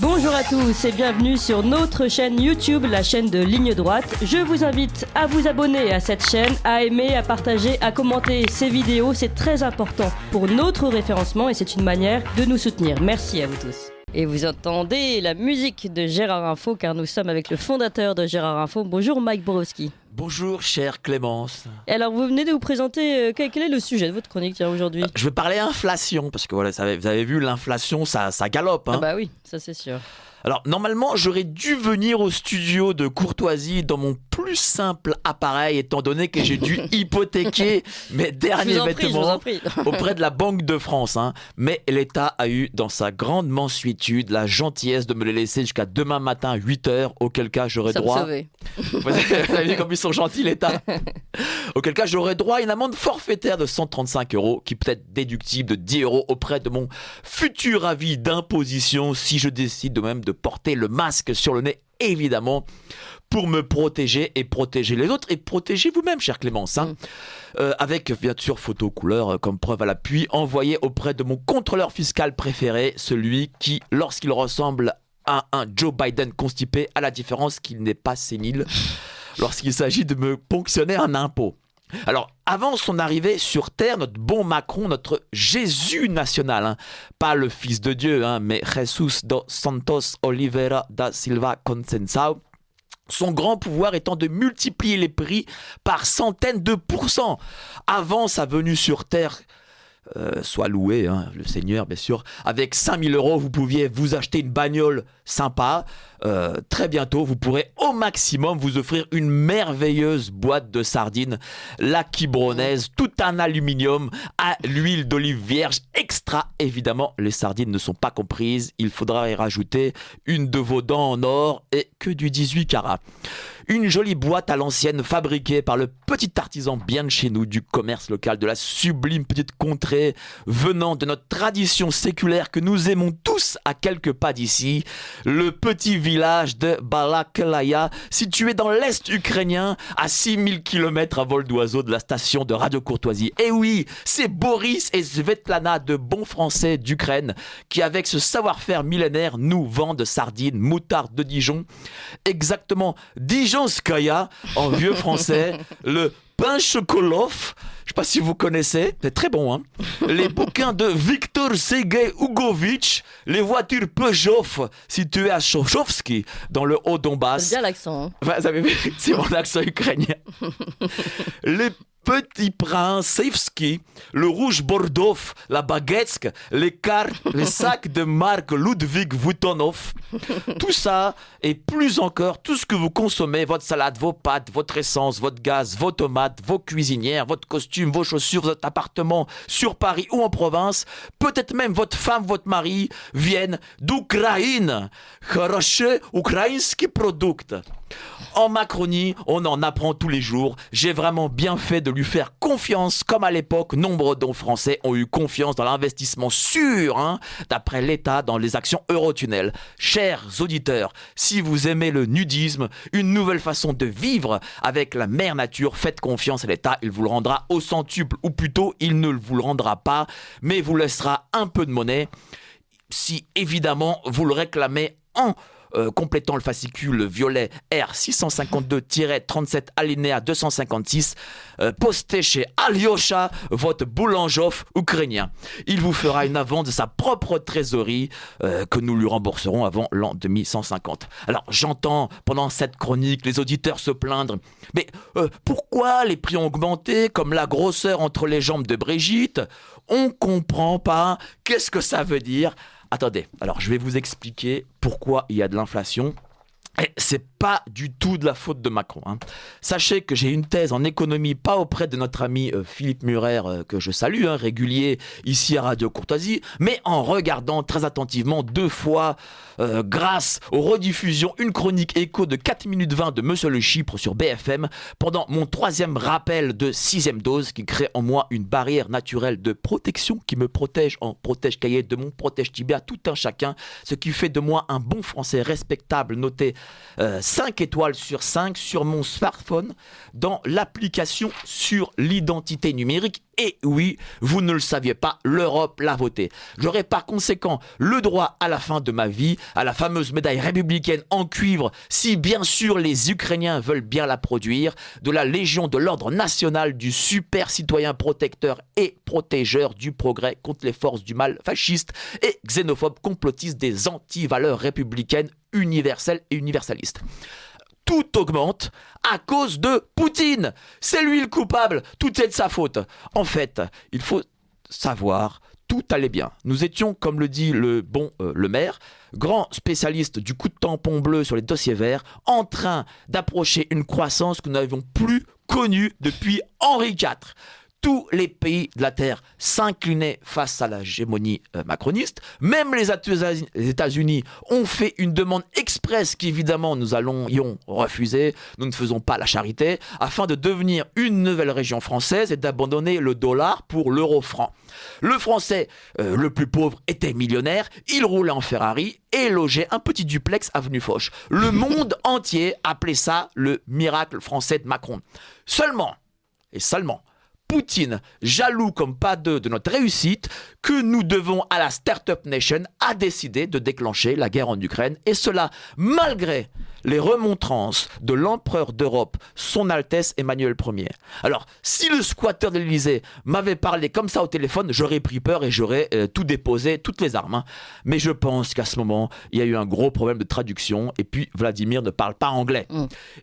Bonjour à tous et bienvenue sur notre chaîne YouTube, la chaîne de Ligne Droite. Je vous invite à vous abonner à cette chaîne, à aimer, à partager, à commenter ces vidéos. C'est très important pour notre référencement et c'est une manière de nous soutenir. Merci à vous tous. Et vous entendez la musique de Gérard Info car nous sommes avec le fondateur de Gérard Info. Bonjour Mike Borowski. Bonjour chère Clémence. Et alors vous venez de vous présenter, quel est le sujet de votre chronique aujourd'hui ? Je vais parler inflation parce que voilà, vous avez vu l'inflation ça galope. Hein. Ah bah oui, ça c'est sûr. Alors normalement j'aurais dû venir au studio de Courtoisie dans mon plus simple appareil étant donné que j'ai dû hypothéquer mes derniers vêtements auprès de la Banque de France. Hein. Mais l'État a eu dans sa grande mansuétude la gentillesse de me les laisser jusqu'à demain matin 8h, auquel cas j'aurais droit... Vous avez vu comme ils sont gentils l'État. Auquel cas j'aurais droit à une amende forfaitaire de 135 € qui peut être déductible de 10 € auprès de mon futur avis d'imposition si je décide de même de porter le masque sur le nez, évidemment, pour me protéger et protéger les autres et protéger vous-même, chère Clémence. Hein. Avec, bien sûr, photo couleur comme preuve à l'appui, envoyée auprès de mon contrôleur fiscal préféré, celui qui, lorsqu'il ressemble à un Joe Biden constipé, a la différence qu'il n'est pas sénile lorsqu'il s'agit de me ponctionner un impôt. Alors, avant son arrivée sur Terre, notre bon Macron, notre Jésus national, hein, pas le Fils de Dieu, hein, mais Jesus dos Santos Oliveira da Silva Conceição, son grand pouvoir étant de multiplier les prix par centaines de pourcents. Avant sa venue sur Terre, soit loué, hein, le Seigneur bien sûr, avec 5 000 €, vous pouviez vous acheter une bagnole sympa. Très bientôt, vous pourrez au maximum vous offrir une merveilleuse boîte de sardines, la Quibraunaises, tout un aluminium à l'huile d'olive vierge extra. Évidemment, les sardines ne sont pas comprises. Il faudra y rajouter une de vos dents en or et que du 18 carats. Une jolie boîte à l'ancienne fabriquée par le petit artisan bien de chez nous du commerce local de la sublime petite contrée venant de notre tradition séculaire que nous aimons tous à quelques pas d'ici, le petit village de Balaklaya situé dans l'est ukrainien à 6000 km à vol d'oiseau de la station de Radio Courtoisie. Et oui, c'est Boris et Svetlana de bons français d'Ukraine qui avec ce savoir-faire millénaire nous vendent sardines, moutarde de Dijon, exactement Dijonskaya en vieux français, le pain chokolov, je ne sais pas si vous connaissez, c'est très bon, hein. Les bouquins de Viktor Sergei Hugovitch, les voitures Peugeot situées à Chochovski, dans le Haut-Donbass. C'est bien l'accent. Hein. Vous avez vu, c'est mon accent ukrainien. Les Petit Prince, Saïfski, le rouge Bordeaux, la baguetsk, les cartes, les sacs de marque Ludwig Vuittonov. Tout ça et plus encore, tout ce que vous consommez, votre salade, vos pâtes, votre essence, votre gaz, vos tomates, vos cuisinières, votre costume, vos chaussures, votre appartement sur Paris ou en province, peut-être même votre femme, votre mari, viennent d'Ukraine. Хороший украинский продукт. En Macronie, on en apprend tous les jours. J'ai vraiment bien fait de lui faire confiance, comme à l'époque, nombre de Français ont eu confiance dans l'investissement sûr, hein, d'après l'État, dans les actions Eurotunnel. Chers auditeurs, si vous aimez le nudisme, une nouvelle façon de vivre avec la mère nature, faites confiance à l'État, il vous le rendra au centuple, ou plutôt, il ne vous le rendra pas, mais vous laissera un peu de monnaie, si évidemment vous le réclamez en complétant le fascicule violet R652-37 alinéa 256, posté chez Alyosha, votre boulangeoff ukrainien. Il vous fera une avance de sa propre trésorerie que nous lui rembourserons avant l'an 2150. Alors j'entends pendant cette chronique les auditeurs se plaindre, mais pourquoi les prix ont augmenté comme la grosseur entre les jambes de Brigitte ? On comprend pas, qu'est-ce que ça veut dire ? Attendez, alors je vais vous expliquer pourquoi il y a de l'inflation. Et c'est pas du tout de la faute de Macron. Hein. Sachez que j'ai une thèse en économie, pas auprès de notre ami Philippe Murer, que je salue, hein, régulier ici à Radio Courtoisie, mais en regardant très attentivement 2 fois, grâce aux rediffusions, une chronique écho de 4 minutes 20 de Monsieur Le Chypre sur BFM, pendant mon 3e rappel de 6e dose, qui crée en moi une barrière naturelle de protection qui me protège en protège-cahier de mon protège-tibia, tout un chacun, ce qui fait de moi un bon français respectable, noté 5 étoiles sur 5 sur mon smartphone dans l'application sur l'identité numérique. Et oui, vous ne le saviez pas, l'Europe l'a voté. J'aurai par conséquent le droit à la fin de ma vie à la fameuse médaille républicaine en cuivre, si bien sûr les Ukrainiens veulent bien la produire, de la Légion de l'Ordre national du super citoyen protecteur et protégeur du progrès contre les forces du mal fasciste et xénophobe complotiste des anti-valeurs républicaines universelles et universalistes. Tout augmente à cause de Poutine. C'est lui le coupable. Tout est de sa faute. En fait, il faut savoir, tout allait bien. Nous étions, comme le dit le maire, grand spécialiste du coup de tampon bleu sur les dossiers verts, en train d'approcher une croissance que nous n'avions plus connue depuis Henri IV. Tous les pays de la Terre s'inclinaient face à l'hégémonie macroniste. Même les États-Unis ont fait une demande express qu'évidemment nous allions refuser. Nous ne faisons pas la charité, afin de devenir une nouvelle région française et d'abandonner le dollar pour l'euro-franc. Le Français le plus pauvre était millionnaire, il roulait en Ferrari et logeait un petit duplex avenue Foch. Le monde entier appelait ça le miracle français de Macron. Seulement, Poutine, jaloux comme pas deux de notre réussite, que nous devons à la Startup Nation, a décidé de déclencher la guerre en Ukraine, et cela malgré les remontrances de l'empereur d'Europe, son Altesse Emmanuel Ier. Alors, si le squatteur de l'Élysée m'avait parlé comme ça au téléphone, j'aurais pris peur et j'aurais tout déposé, toutes les armes. Hein. Mais je pense qu'à ce moment, il y a eu un gros problème de traduction, et puis Vladimir ne parle pas anglais.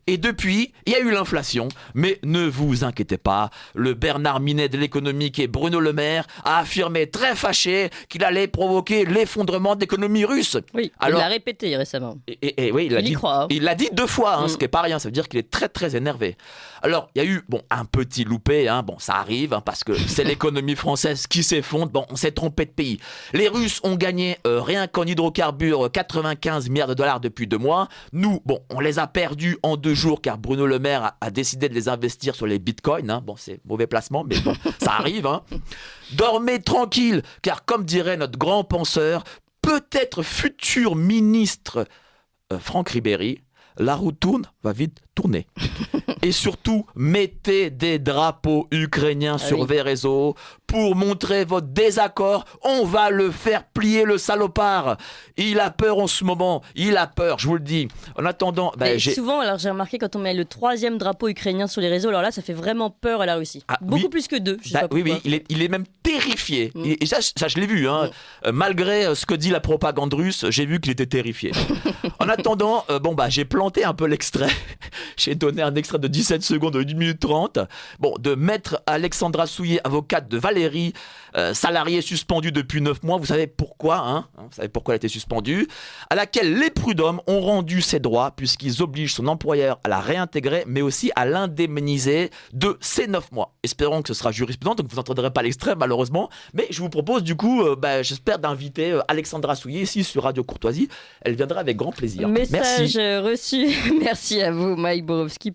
Et depuis, il y a eu l'inflation, mais ne vous inquiétez pas, le Bernard Minet de l'économie qui est Bruno Le Maire a affirmé très fâché qu'il allait provoquer l'effondrement de l'économie russe. Oui, alors, il l'a répété récemment. Et oui, il y croit. Il l'a dit 2 fois, ce qui n'est pas rien, ça veut dire qu'il est très très énervé. Alors, il y a eu un petit loupé, ça arrive, parce que c'est l'économie française qui s'effondre, on s'est trompé de pays. Les Russes ont gagné, rien qu'en hydrocarbures, 95 milliards de dollars depuis 2 mois. Nous, on les a perdus en 2 jours, car Bruno Le Maire a décidé de les investir sur les bitcoins. C'est mauvais placement, mais ça arrive. Dormez tranquille, car comme dirait notre grand penseur, peut-être futur ministre Franck Ribéry, la roue tourne, va vite tourner. Et surtout, mettez des drapeaux ukrainiens sur vos réseaux pour montrer votre désaccord. On va le faire plier, le salopard. Il a peur en ce moment. Il a peur, je vous le dis. En attendant... souvent, alors j'ai remarqué, quand on met le 3e drapeau ukrainien sur les réseaux, alors là, ça fait vraiment peur à la Russie. Beaucoup plus que 2. Oui, il est même terrifié. Et ça, je l'ai vu. Malgré ce que dit la propagande russe, j'ai vu qu'il était terrifié. En attendant, j'ai planté un peu l'extrait. J'ai donné un extrait de 17 secondes, de 1 minute 30. De maître Alexandra Souillet, avocate de Valérie, salariée suspendue depuis 9 mois. Vous savez pourquoi, Vous savez pourquoi elle a été suspendue. À laquelle les prud'hommes ont rendu ses droits, puisqu'ils obligent son employeur à la réintégrer, mais aussi à l'indemniser de ces 9 mois. Espérons que ce sera jurisprudent, donc vous n'entendrez pas l'extrait, malheureusement. Mais je vous propose, du coup, j'espère d'inviter Alexandra Souillet ici sur Radio Courtoisie. Elle viendra avec grand plaisir. Message reçu. Merci à vous, Mike Borowski.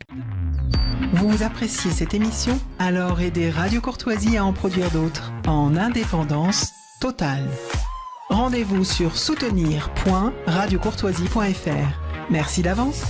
Vous appréciez cette émission? Alors aidez Radio Courtoisie à en produire d'autres, en indépendance totale. Rendez-vous sur soutenir.radiocourtoisie.fr. Merci d'avance.